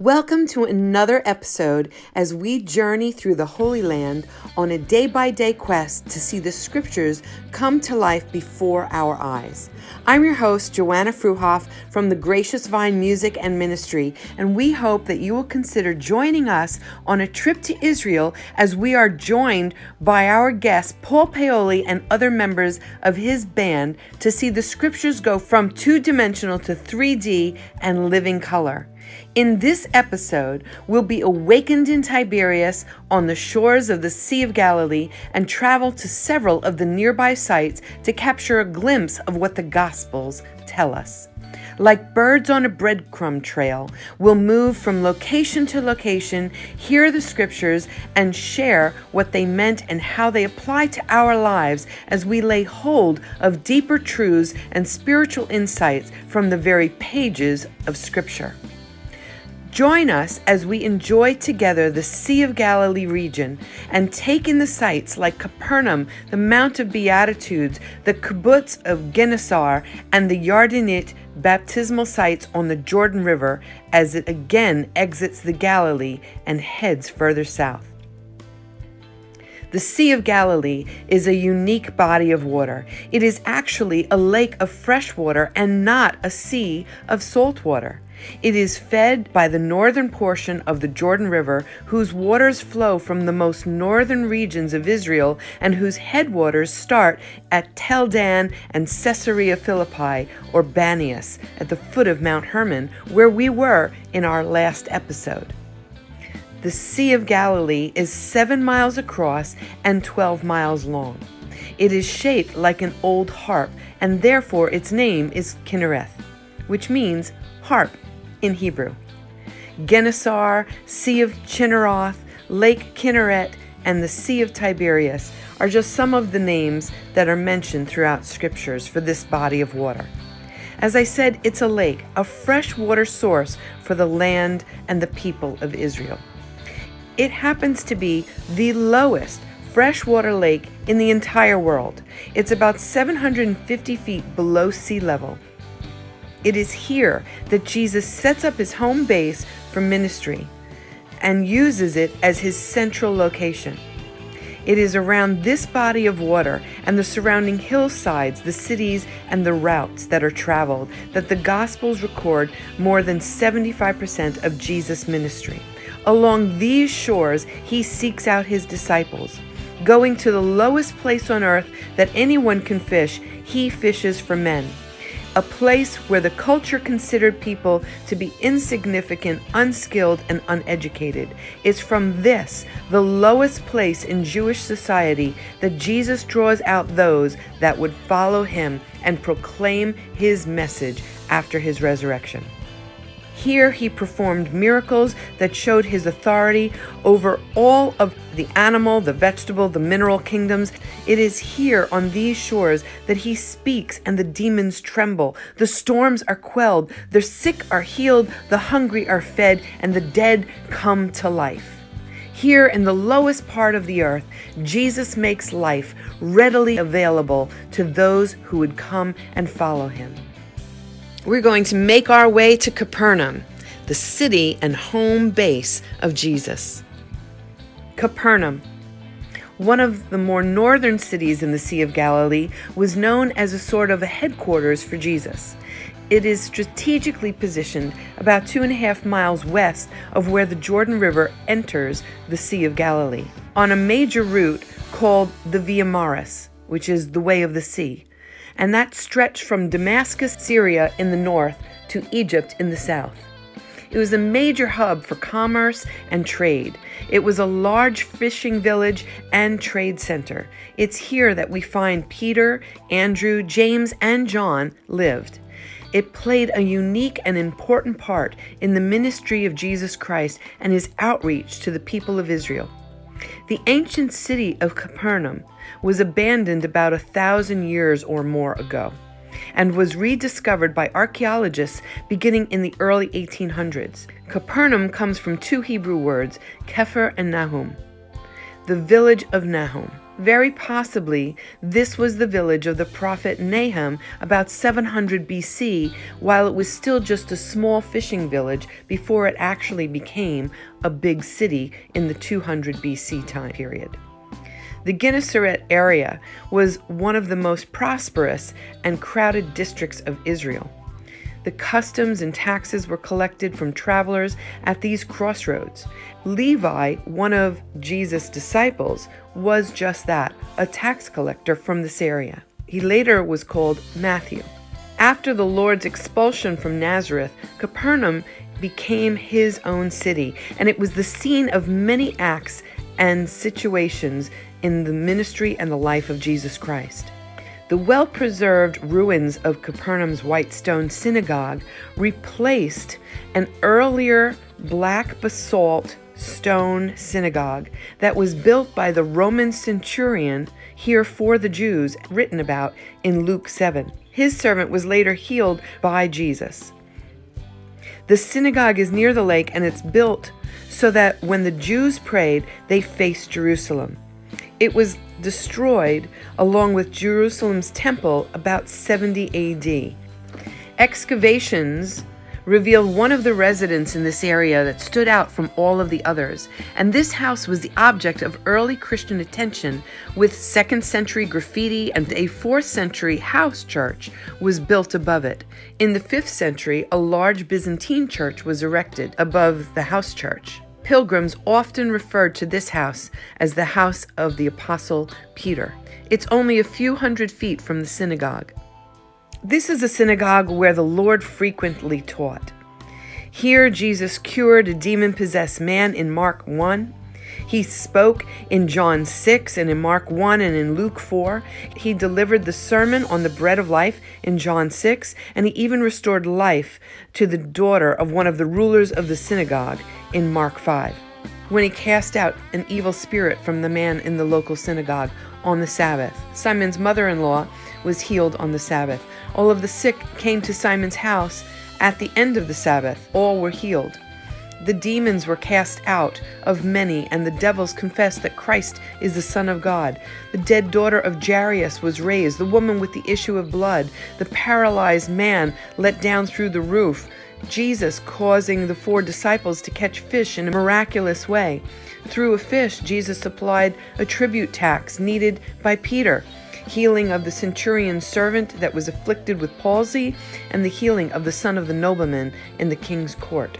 Welcome to another episode as we journey through the Holy Land on a day-by-day quest to see the Scriptures come to life before our eyes. I'm your host, Joanna Fruhoff from the Gracious Vine Music and Ministry, and we hope that you will consider joining us on a trip to Israel as we are joined by our guest, Paoli, and other members of his band to see the Scriptures go from two-dimensional to 3D and living color. In this episode, we'll be awakened in Tiberias on the shores of the Sea of Galilee and travel to several of the nearby sites to capture a glimpse of what the Gospels tell us. Like birds on a breadcrumb trail, we'll move from location to location, hear the Scriptures, and share what they meant and how they apply to our lives as we lay hold of deeper truths and spiritual insights from the very pages of Scripture. Join us as we enjoy together the Sea of Galilee region and take in the sights like Capernaum, the Mount of Beatitudes, the kibbutz of Gennesaret, and the Yardenite baptismal sites on the Jordan River as it again exits the Galilee and heads further south. The Sea of Galilee is a unique body of water. It is actually a lake of fresh water and not a sea of salt water. It is fed by the northern portion of the Jordan River, whose waters flow from the most northern regions of Israel and whose headwaters start at Tel Dan and Caesarea Philippi, or Banias, at the foot of Mount Hermon, where we were in our last episode. The Sea of Galilee is 7 miles across and 12 miles long. It is shaped like an old harp, and therefore its name is Kinnereth, which means harp in Hebrew. Gennesaret, Sea of Chinneroth, Lake Kinneret, and the Sea of Tiberias are just some of the names that are mentioned throughout Scriptures for this body of water. As I said, it's a lake, a fresh water source for the land and the people of Israel. It happens to be the lowest freshwater lake in the entire world. It's about 750 feet below sea level. It is here that Jesus sets up his home base for ministry and uses it as his central location. It is around this body of water and the surrounding hillsides, the cities, and the routes that are traveled that the Gospels record more than 75% of Jesus' ministry. Along these shores, he seeks out his disciples. Going to the lowest place on earth that anyone can fish, he fishes for men. A place where the culture considered people to be insignificant, unskilled, and uneducated. It's from this, the lowest place in Jewish society, that Jesus draws out those that would follow him and proclaim his message after his resurrection. Here he performed miracles that showed his authority over all of the animal, the vegetable, the mineral kingdoms. It is here on these shores that he speaks and the demons tremble. The storms are quelled, the sick are healed, the hungry are fed, and the dead come to life. Here in the lowest part of the earth, Jesus makes life readily available to those who would come and follow him. We're going to make our way to Capernaum, the city and home base of Jesus. Capernaum, one of the more northern cities in the Sea of Galilee, was known as a sort of a headquarters for Jesus. It is strategically positioned about 2.5 miles west of where the Jordan River enters the Sea of Galilee, on a major route called the Via Maris, which is the Way of the Sea. And that stretched from Damascus, Syria in the north to Egypt in the south. It was a major hub for commerce and trade. It was a large fishing village and trade center. It's here that we find Peter, Andrew, James, and John lived. It played a unique and important part in the ministry of Jesus Christ and his outreach to the people of Israel. The ancient city of Capernaum was abandoned about 1,000 years or more ago and was rediscovered by archaeologists beginning in the early 1800s. Capernaum comes from two Hebrew words, Kepher and Nahum, the village of Nahum. Very possibly, this was the village of the prophet Nahum about 700 BC, while it was still just a small fishing village before it actually became a big city in the 200 BC time period. The Gennesaret area was one of the most prosperous and crowded districts of Israel. The customs and taxes were collected from travelers at these crossroads. Levi, one of Jesus' disciples, was just that, a tax collector from this area. He later was called Matthew. After the Lord's expulsion from Nazareth, Capernaum became his own city, and it was the scene of many acts and situations in the ministry and the life of Jesus Christ. The well-preserved ruins of Capernaum's white stone synagogue replaced an earlier black basalt stone synagogue that was built by the Roman centurion here for the Jews, written about in Luke 7. His servant was later healed by Jesus. The synagogue is near the lake, and it's built so that when the Jews prayed, they faced Jerusalem. It was destroyed along with Jerusalem's temple about 70 AD. Excavations revealed one of the residents in this area that stood out from all of the others, and this house was the object of early Christian attention, with 2nd century graffiti, and a 4th century house church was built above it. In the 5th century, a large Byzantine church was erected above the house church. Pilgrims often referred to this house as the house of the Apostle Peter. It's only a few hundred feet from the synagogue. This is a synagogue where the Lord frequently taught. Here, Jesus cured a demon-possessed man in Mark 1. He spoke in John 6 and in Mark 1 and in Luke 4. He delivered the sermon on the bread of life in John 6, and he even restored life to the daughter of one of the rulers of the synagogue in Mark 5, when he cast out an evil spirit from the man in the local synagogue on the Sabbath. Simon's mother-in-law was healed on the Sabbath. All of the sick came to Simon's house at the end of the Sabbath. All were healed. The demons were cast out of many, and the devils confessed that Christ is the Son of God. The dead daughter of Jairus was raised, the woman with the issue of blood, the paralyzed man let down through the roof, Jesus causing the 4 disciples to catch fish in a miraculous way. Through a fish, Jesus applied a tribute tax needed by Peter, healing of the centurion's servant that was afflicted with palsy, and the healing of the son of the nobleman in the king's court.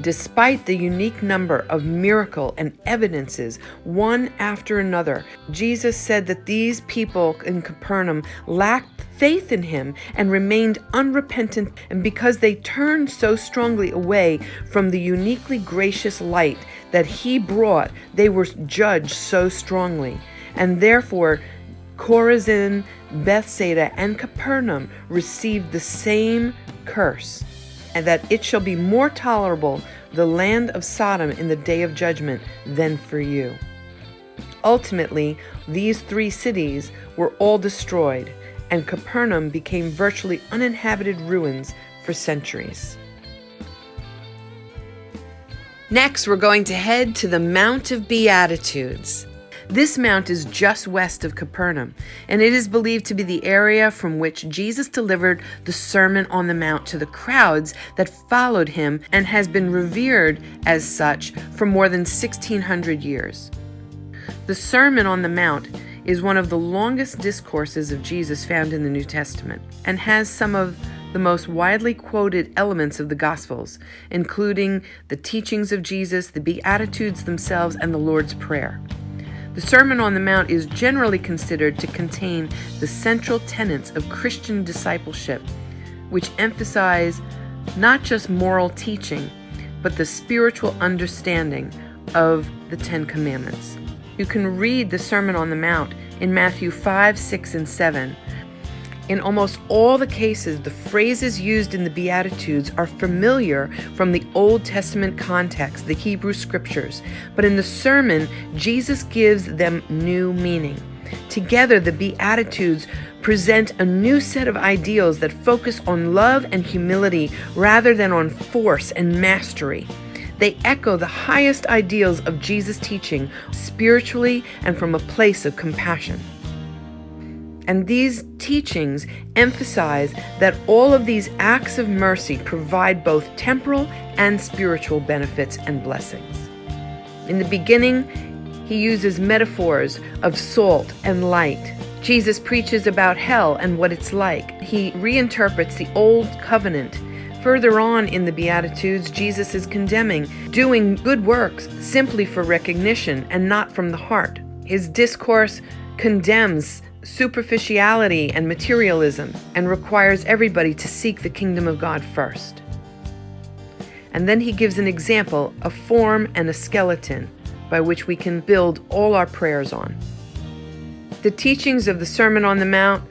Despite the unique number of miracle and evidences, one after another, Jesus said that these people in Capernaum lacked faith in him and remained unrepentant, and because they turned so strongly away from the uniquely gracious light that he brought, they were judged so strongly. And therefore, Chorazin, Bethsaida, and Capernaum received the same curse, and that it shall be more tolerable the land of Sodom in the day of judgment than for you. Ultimately, these 3 cities were all destroyed, and Capernaum became virtually uninhabited ruins for centuries. Next, we're going to head to the Mount of Beatitudes. This mount is just west of Capernaum, and it is believed to be the area from which Jesus delivered the Sermon on the Mount to the crowds that followed him, and has been revered as such for more than 1,600 years. The Sermon on the Mount is one of the longest discourses of Jesus found in the New Testament, and has some of the most widely quoted elements of the Gospels, including the teachings of Jesus, the Beatitudes themselves, and the Lord's Prayer. The Sermon on the Mount is generally considered to contain the central tenets of Christian discipleship, which emphasize not just moral teaching, but the spiritual understanding of the 10 Commandments. You can read the Sermon on the Mount in Matthew 5, 6, and 7. In almost all the cases, the phrases used in the Beatitudes are familiar from the Old Testament context, the Hebrew Scriptures, but in the sermon, Jesus gives them new meaning. Together, the Beatitudes present a new set of ideals that focus on love and humility rather than on force and mastery. They echo the highest ideals of Jesus' teaching spiritually and from a place of compassion. And these teachings emphasize that all of these acts of mercy provide both temporal and spiritual benefits and blessings. In the beginning, he uses metaphors of salt and light. Jesus preaches about hell and what it's like. He reinterprets the old covenant. Further on in the Beatitudes, Jesus is condemning doing good works simply for recognition and not from the heart. His discourse condemns superficiality and materialism and requires everybody to seek the kingdom of God first. And then he gives an example, a form and a skeleton by which we can build all our prayers on. The teachings of the Sermon on the Mount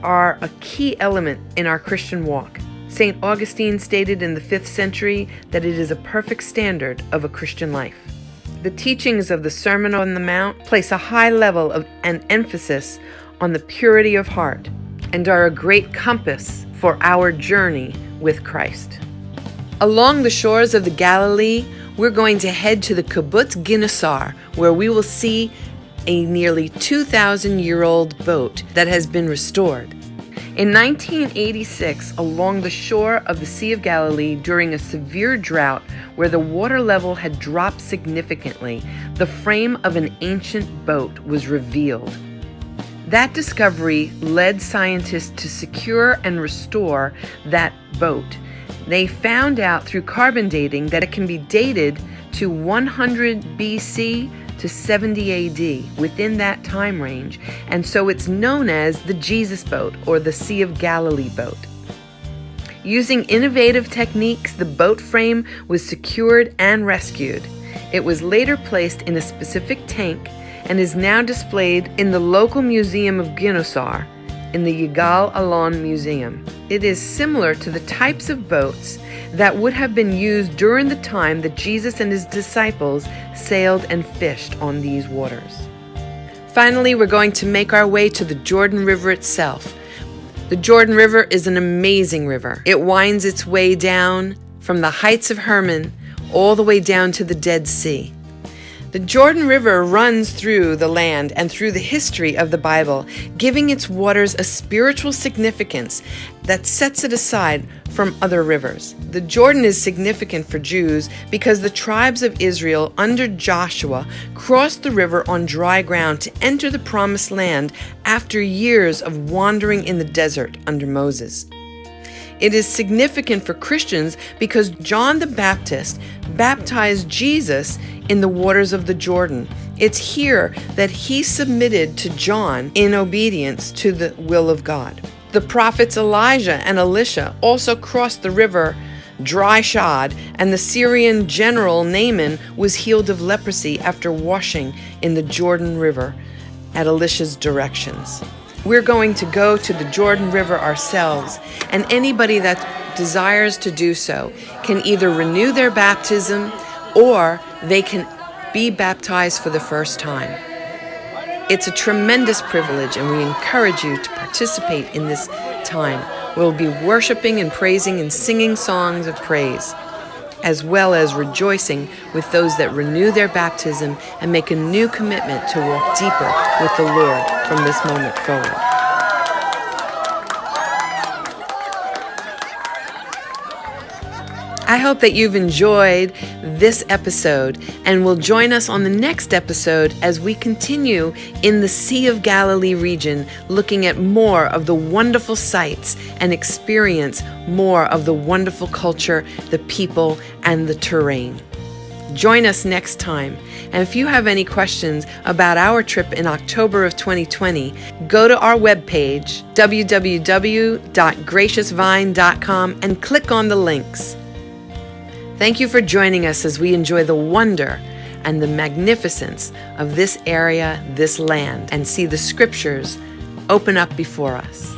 are a key element in our Christian walk. St. Augustine stated in the 5th century that it is a perfect standard of a Christian life. The teachings of the Sermon on the Mount place a high level of an emphasis on the purity of heart and are a great compass for our journey with Christ. Along the shores of the Galilee, we're going to head to the Kibbutz Ginosar, where we will see a nearly 2,000-year-old boat that has been restored. In 1986, along the shore of the Sea of Galilee, during a severe drought where the water level had dropped significantly, the frame of an ancient boat was revealed. That discovery led scientists to secure and restore that boat. They found out through carbon dating that it can be dated to 100 BC to 70 AD, within that time range, and so it's known as the Jesus boat or the Sea of Galilee boat. Using innovative techniques, the boat frame was secured and rescued. It was later placed in a specific tank and is now displayed in the local museum of Ginosar in the Yigal Allon Museum. It is similar to the types of boats that would have been used during the time that Jesus and his disciples sailed and fished on these waters. Finally, we're going to make our way to the Jordan River itself. The Jordan River is an amazing river. It winds its way down from the heights of Hermon all the way down to the Dead Sea. The Jordan River runs through the land and through the history of the Bible, giving its waters a spiritual significance that sets it aside from other rivers. The Jordan is significant for Jews because the tribes of Israel under Joshua crossed the river on dry ground to enter the promised land after years of wandering in the desert under Moses. It is significant for Christians because John the Baptist baptized Jesus in the waters of the Jordan. It's here that he submitted to John in obedience to the will of God. The prophets Elijah and Elisha also crossed the river dry-shod, and the Syrian general Naaman was healed of leprosy after washing in the Jordan River at Elisha's directions. We're going to go to the Jordan River ourselves, and anybody that desires to do so can either renew their baptism or they can be baptized for the first time. It's a tremendous privilege, and we encourage you to participate in this time. We'll be worshiping and praising and singing songs of praise, as well as rejoicing with those that renew their baptism and make a new commitment to walk deeper with the Lord from this moment forward. I hope that you've enjoyed this episode and will join us on the next episode as we continue in the Sea of Galilee region, looking at more of the wonderful sights and experience more of the wonderful culture, the people, and the terrain. Join us next time. And if you have any questions about our trip in October of 2020, go to our webpage, www.graciousvine.com, and click on the links. Thank you for joining us as we enjoy the wonder and the magnificence of this area, this land, and see the scriptures open up before us.